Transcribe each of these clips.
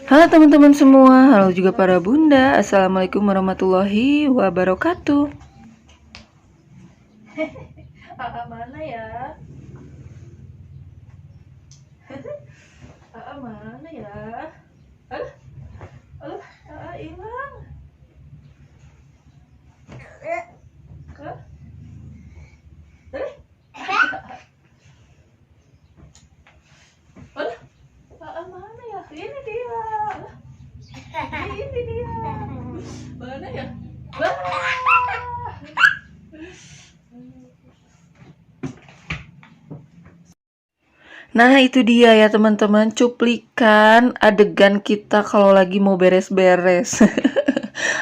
Halo teman-teman semua, halo juga para bunda. Assalamualaikum warahmatullahi wabarakatuh. Mana ya? Mana ya? Aduh, aduh, hilang. Hah? Aduh, mana ya? Ini dia. Ini dia. Mana ya? Wah. Nah itu dia ya teman-teman, cuplikan adegan kita kalau lagi mau beres-beres.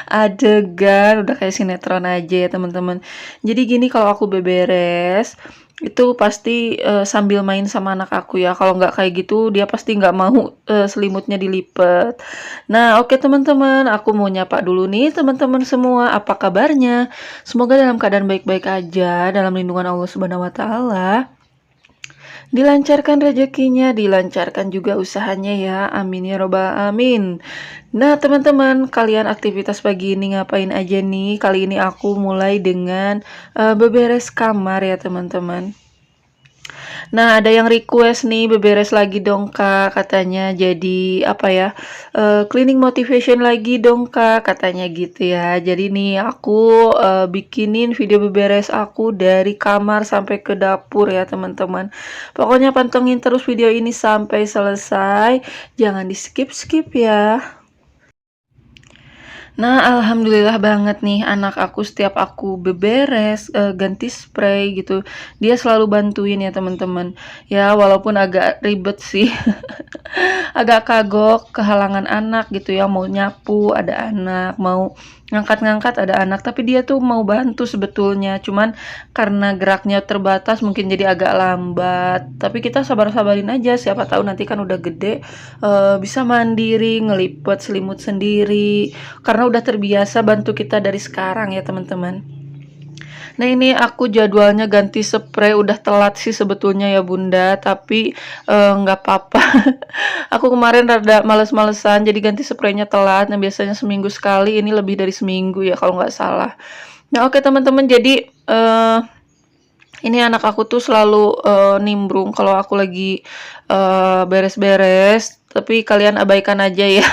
Adegan udah kayak sinetron aja ya teman-teman. Jadi gini, kalau aku beberes itu pasti sambil main sama anak aku ya. Kalau nggak kayak gitu dia pasti nggak mau selimutnya dilipet. Nah oke teman-teman, aku mau nyapa dulu nih teman-teman semua. Apa kabarnya? Semoga dalam keadaan baik-baik aja, dalam lindungan Allah Subhanahu Wa Taala. Dilancarkan rezekinya, dilancarkan juga usahanya ya. Amin ya robbal amin. Nah teman-teman, kalian aktivitas pagi ini ngapain aja nih? Kali ini aku mulai dengan beberes kamar ya teman-teman. Nah, ada yang request nih beberes lagi dong Kak, katanya jadi apa ya, cleaning motivation lagi dong Kak, katanya gitu ya. Jadi nih aku bikinin video beberes aku dari kamar sampai ke dapur ya teman-teman. Pokoknya pantengin terus video ini sampai selesai, jangan di skip-skip ya. Nah, alhamdulillah banget nih anak aku setiap aku beberes, ganti spray gitu, dia selalu bantuin ya teman-teman. Ya walaupun agak ribet sih, agak kagok kehalangan anak gitu ya, mau nyapu ada anak, mau ngangkat-ngangkat ada anak, tapi dia tuh mau bantu sebetulnya, cuman karena geraknya terbatas mungkin jadi agak lambat. Tapi kita sabar-sabarin aja, siapa tahu nanti kan udah gede, bisa mandiri, ngelipet selimut sendiri, karena udah terbiasa bantu kita dari sekarang ya teman-teman. Nah ini aku jadwalnya ganti spray, udah telat sih sebetulnya ya bunda, tapi nggak apa-apa. Aku kemarin rada males-malesan jadi ganti spraynya telat. Nah biasanya seminggu sekali, ini lebih dari seminggu ya kalau nggak salah. Nah oke teman-teman, jadi ini anak aku tuh selalu nimbrung kalau aku lagi beres-beres, tapi kalian abaikan aja ya.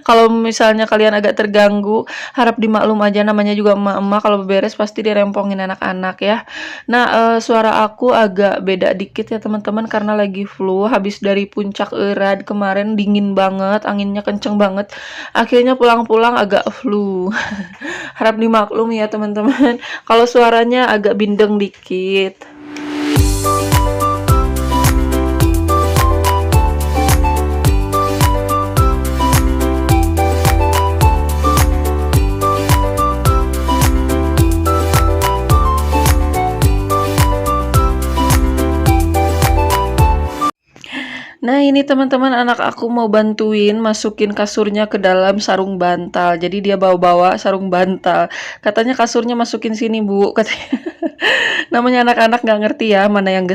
Kalau misalnya kalian agak terganggu, harap dimaklum aja, namanya juga emak-emak, kalau beberes pasti dirempongin anak-anak ya. Nah, suara aku agak beda dikit ya teman-teman, karena lagi flu, habis dari puncak Eurad kemarin dingin banget, anginnya kenceng banget. Akhirnya pulang-pulang agak flu. Harap dimaklum ya teman-teman, kalau suaranya agak bindeng dikit. Nah ini teman-teman, anak aku mau bantuin masukin kasurnya ke dalam sarung bantal. Jadi dia bawa-bawa sarung bantal. Katanya kasurnya masukin sini bu, katanya. Namanya anak-anak nggak ngerti ya, mana yang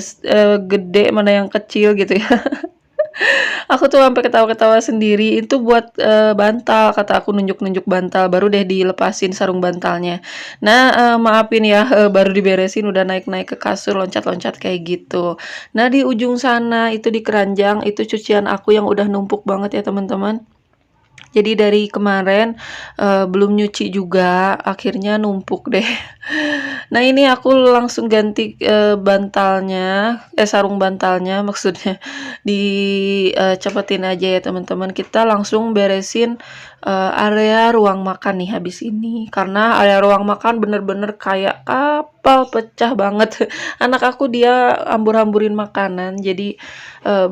gede, mana yang kecil gitu ya. Aku tuh sampai ketawa-ketawa sendiri, itu buat bantal, kata aku, nunjuk-nunjuk bantal, baru deh dilepasin sarung bantalnya. Nah, maafin ya, baru diberesin udah naik-naik ke kasur, loncat-loncat kayak gitu. Nah, di ujung sana itu di keranjang, itu cucian aku yang udah numpuk banget ya teman-teman. Jadi dari kemarin belum nyuci juga, akhirnya numpuk deh. Nah ini aku langsung ganti bantalnya, sarung bantalnya maksudnya, dicepetin aja ya teman-teman. Kita langsung beresin area ruang makan nih habis ini, karena area ruang makan bener-bener kayak kapal pecah banget. Anak aku dia hambur-hamburin makanan, jadi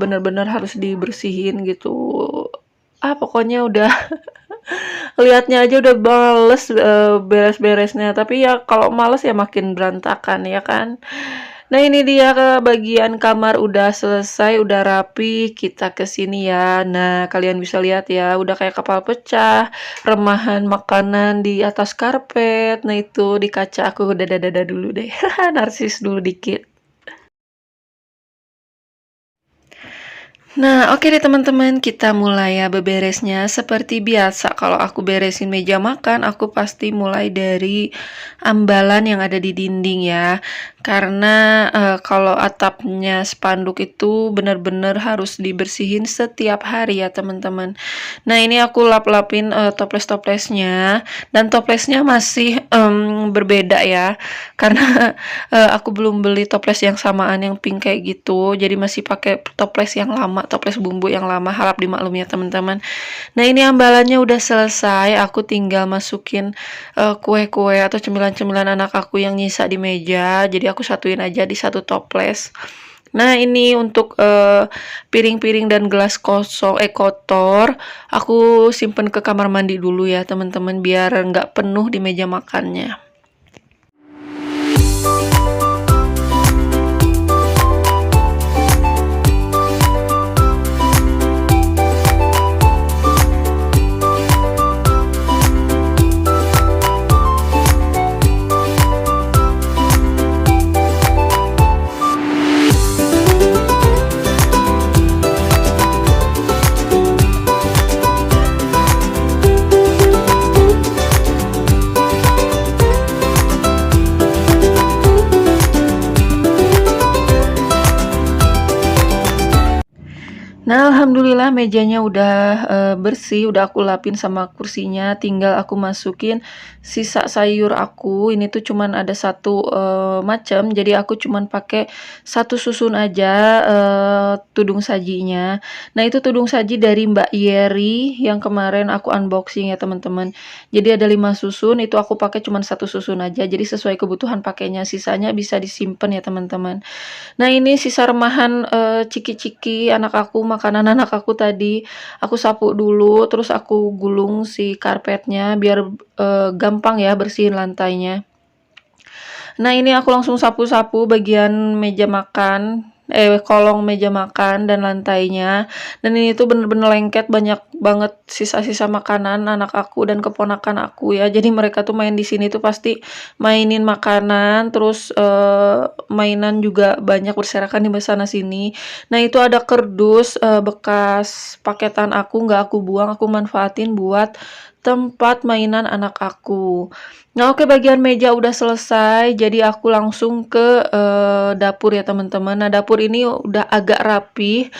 bener-bener harus dibersihin gitu. Pokoknya udah lihatnya aja udah males beres-beresnya. Tapi ya kalau males ya makin berantakan ya kan. Nah ini dia, ke bagian kamar udah selesai, udah rapi. Kita ke sini ya. Nah kalian bisa lihat ya, udah kayak kapal pecah, remahan makanan di atas karpet. Nah itu di kaca aku udah dada dulu deh. Narsis dulu dikit. Nah, oke deh teman-teman, kita mulai ya beberesnya. Seperti biasa, kalau aku beresin meja makan, aku pasti mulai dari ambalan yang ada di dinding ya. Karena kalau atapnya spanduk itu benar-benar harus dibersihin setiap hari ya teman-teman. Nah, ini aku lap-lapin toples-toplesnya, dan toplesnya masih berbeda ya. Karena aku belum beli toples yang samaan yang pink kayak gitu, jadi masih pakai toples yang lama, toples bumbu yang lama, harap dimaklum ya teman-teman. Nah, ini ambalannya udah selesai, aku tinggal masukin kue-kue atau cemilan-cemilan anak aku yang nyisa di meja, jadi aku satuin aja di satu toples. Nah, ini untuk piring-piring dan gelas kosong kotor, aku simpen ke kamar mandi dulu ya teman-teman, biar nggak penuh di meja makannya. Nah, alhamdulillah mejanya udah bersih, udah aku lapin sama kursinya, tinggal aku masukin sisa sayur aku. Ini tuh cuman ada satu macam, jadi aku cuman pakai satu susun aja tudung sajinya. Nah, itu tudung saji dari Mbak Yeri yang kemarin aku unboxing ya teman-teman. Jadi ada 5 susun, itu aku pakai cuman satu susun aja. Jadi sesuai kebutuhan pakainya, sisanya bisa disimpan ya teman-teman. Nah, ini sisa remahan ciki-ciki anak aku, makanan anak aku tadi. Aku sapu dulu, terus aku gulung si karpetnya biar gampang ya bersihin lantainya. Nah, ini aku langsung sapu-sapu bagian meja makan, kolong meja makan dan lantainya. Dan ini tuh bener-bener lengket, banyak banget sisa-sisa makanan anak aku dan keponakan aku ya. Jadi mereka tuh main di sini tuh pasti mainin makanan, terus mainan juga banyak berserakan di sana sini. Nah, itu ada kardus bekas paketan aku, nggak aku buang, aku manfaatin buat tempat mainan anak aku. Nah, oke, bagian meja udah selesai, jadi aku langsung ke dapur ya teman-teman. Nah, dapur ini udah agak rapi,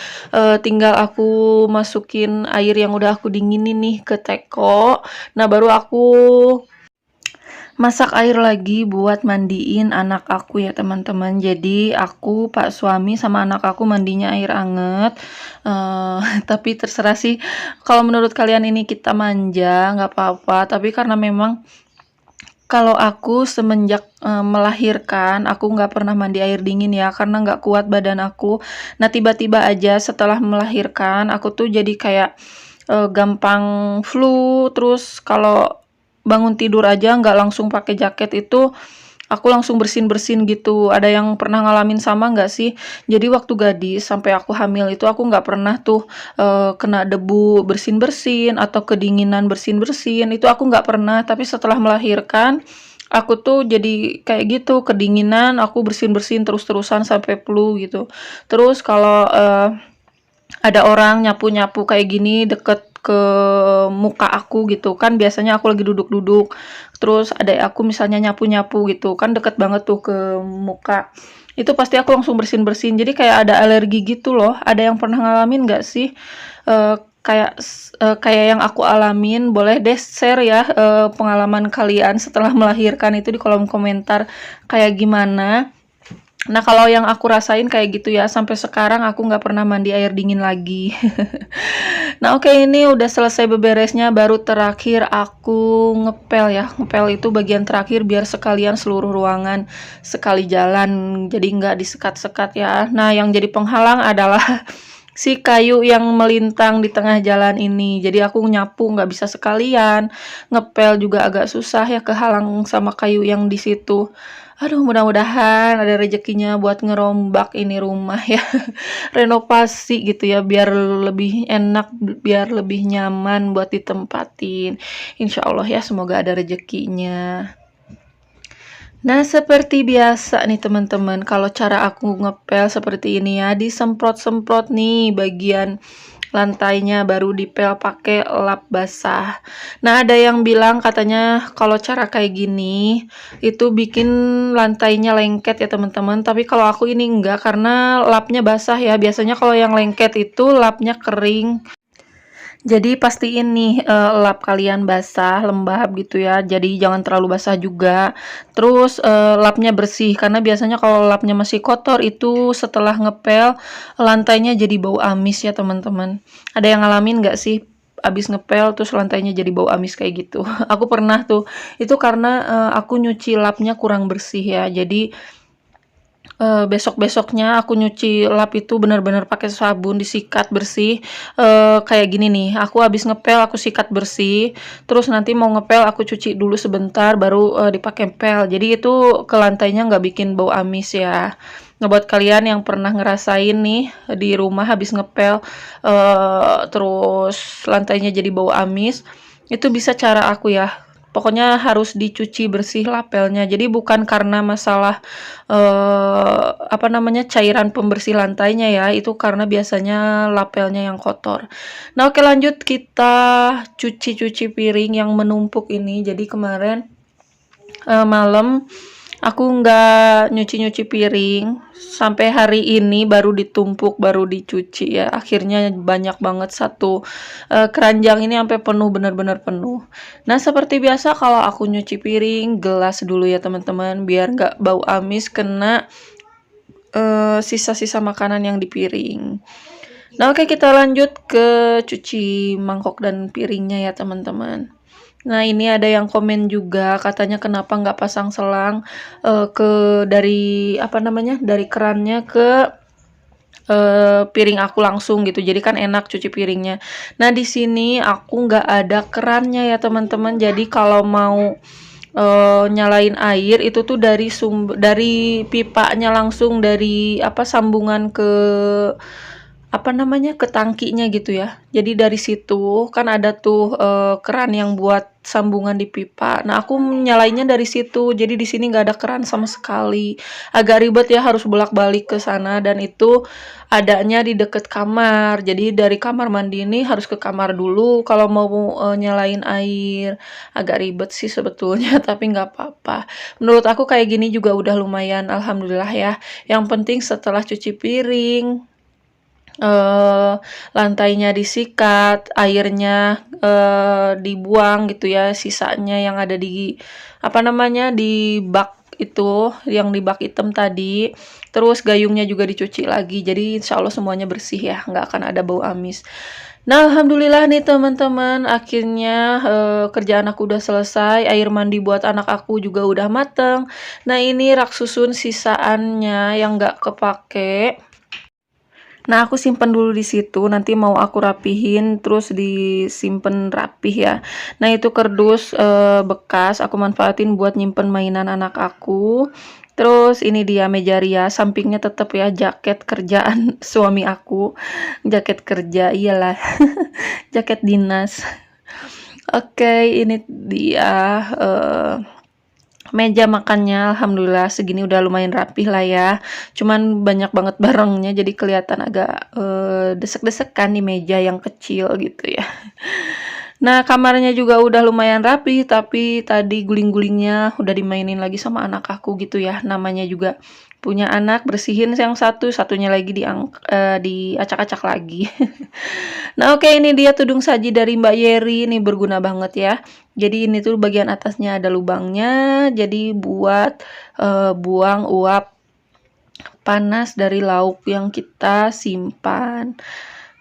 tinggal aku masukin air yang udah aku dinginin nih ke teko. Nah, baru aku masak air lagi buat mandiin anak aku ya teman-teman. Jadi aku, Pak suami sama anak aku mandinya air anget. Tapi terserah sih, kalau menurut kalian ini kita manja nggak apa-apa. Tapi karena memang kalau aku semenjak melahirkan, aku nggak pernah mandi air dingin ya, karena nggak kuat badan aku. Nah, tiba-tiba aja setelah melahirkan, aku tuh jadi kayak gampang flu, terus kalau bangun tidur aja nggak langsung pakai jaket itu, aku langsung bersin-bersin gitu. Ada yang pernah ngalamin sama nggak sih? Jadi waktu gadis sampai aku hamil itu aku nggak pernah tuh kena debu bersin-bersin atau kedinginan bersin-bersin. Itu aku nggak pernah. Tapi setelah melahirkan, aku tuh jadi kayak gitu, kedinginan, aku bersin-bersin terus-terusan sampai flu gitu. Terus kalau ada orang nyapu-nyapu kayak gini deket ke muka aku gitu kan, biasanya aku lagi duduk-duduk, terus ada aku misalnya nyapu-nyapu gitu kan, deket banget tuh ke muka, itu pasti aku langsung bersin-bersin. Jadi kayak ada alergi gitu loh. Ada yang pernah ngalamin nggak sih kayak yang aku alamin? Boleh deh share ya pengalaman kalian setelah melahirkan itu di kolom komentar kayak gimana. Nah, kalau yang aku rasain kayak gitu ya, sampai sekarang aku nggak pernah mandi air dingin lagi. Nah, oke, ini udah selesai beberesnya, baru terakhir aku ngepel ya. Ngepel itu bagian terakhir biar sekalian seluruh ruangan sekali jalan, jadi nggak disekat-sekat ya. Nah, yang jadi penghalang adalah si kayu yang melintang di tengah jalan ini. Jadi aku nyapu nggak bisa sekalian, ngepel juga agak susah ya, kehalang sama kayu yang di situ. Aduh, mudah-mudahan ada rezekinya buat ngerombak ini rumah ya. Renovasi gitu ya, biar lebih enak, biar lebih nyaman buat ditempatin. Insya Allah ya, semoga ada rezekinya. Nah, seperti biasa nih teman-teman, kalau cara aku ngepel seperti ini ya, disemprot-semprot nih bagian lantainya, baru dipel pakai lap basah. Nah, ada yang bilang katanya kalau cara kayak gini itu bikin lantainya lengket ya teman-teman. Tapi kalau aku ini enggak, karena lapnya basah ya. Biasanya kalau yang lengket itu lapnya kering. Jadi pastiin nih lap kalian basah, lembab gitu ya. Jadi jangan terlalu basah juga. Terus lapnya bersih, karena biasanya kalau lapnya masih kotor itu setelah ngepel lantainya jadi bau amis ya teman-teman. Ada yang ngalamin nggak sih abis ngepel terus lantainya jadi bau amis kayak gitu? Aku pernah tuh. Itu karena aku nyuci lapnya kurang bersih ya. Jadi besok-besoknya aku nyuci lap itu benar-benar pakai sabun, disikat bersih, kayak gini nih, aku habis ngepel aku sikat bersih, terus nanti mau ngepel aku cuci dulu sebentar baru, dipakai pel. Jadi itu ke lantainya nggak bikin bau amis ya. Nah, buat kalian yang pernah ngerasain nih di rumah habis ngepel, terus lantainya jadi bau amis, itu bisa cara aku ya. Pokoknya harus dicuci bersih lapelnya. Jadi bukan karena masalah apa namanya, cairan pembersih lantainya ya, itu karena biasanya lapelnya yang kotor. Nah, oke lanjut kita cuci-cuci piring yang menumpuk ini. Jadi kemarin malam aku nggak nyuci-nyuci piring sampai hari ini baru ditumpuk, baru dicuci ya. Akhirnya banyak banget satu keranjang ini sampai penuh, benar-benar penuh. Nah, seperti biasa kalau aku nyuci piring, gelas dulu ya teman-teman, biar nggak bau amis kena sisa-sisa makanan yang di piring. Nah, oke kita lanjut ke cuci mangkok dan piringnya ya teman-teman. Nah, ini ada yang komen juga katanya kenapa nggak pasang selang dari apa namanya, dari kerannya ke piring aku langsung gitu. Jadi kan enak cuci piringnya. Nah, di sini aku nggak ada kerannya ya teman-teman. Jadi kalau mau nyalain air itu tuh dari pipanya langsung, dari apa, sambungan ke apa namanya, ke tangkinya gitu ya. Jadi dari situ kan ada tuh keran yang buat sambungan di pipa. Nah, aku nyalainnya dari situ. Jadi di sini nggak ada keran sama sekali. Agak ribet ya, harus bolak-balik ke sana, dan itu adanya di deket kamar. Jadi dari kamar mandi ini harus ke kamar dulu kalau mau nyalain air. Agak ribet sih sebetulnya, tapi nggak apa-apa. Menurut aku kayak gini juga udah lumayan, alhamdulillah ya. Yang penting setelah cuci piring, lantainya disikat, airnya dibuang gitu ya, sisanya yang ada di apa namanya, di bak itu, yang di bak hitam tadi. Terus gayungnya juga dicuci lagi. Jadi insya Allah semuanya bersih ya, nggak akan ada bau amis. Nah, alhamdulillah nih teman-teman, akhirnya kerjaan aku udah selesai, air mandi buat anak aku juga udah mateng. Nah, ini rak susun sisaannya yang nggak kepake. Nah, aku simpen dulu di situ, nanti mau aku rapihin, terus disimpen rapih ya. Nah, itu kardus bekas, aku manfaatin buat nyimpen mainan anak aku. Terus ini dia meja rias, sampingnya tetap ya jaket kerjaan suami aku. Jaket kerja, iyalah. Jaket dinas. Oke, ini dia meja makannya, alhamdulillah segini udah lumayan rapih lah ya. Cuman banyak banget barangnya jadi kelihatan agak desek-desekan di meja yang kecil gitu ya. Nah, kamarnya juga udah lumayan rapi, tapi tadi guling-gulingnya udah dimainin lagi sama anak aku gitu ya. Namanya juga punya anak, bersihin yang satu, satunya lagi diacak-acak lagi. Nah, oke ini dia tudung saji dari Mbak Yeri, ini berguna banget ya. Jadi ini tuh bagian atasnya ada lubangnya, jadi buat buang uap panas dari lauk yang kita simpan.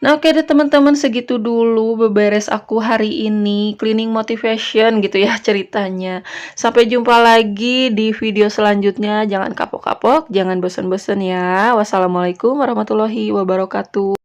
Nah, oke deh teman-teman, segitu dulu beberes aku hari ini, cleaning motivation gitu ya ceritanya. Sampai jumpa lagi di video selanjutnya. Jangan kapok-kapok, jangan bosan-bosan ya. Wassalamualaikum warahmatullahi wabarakatuh.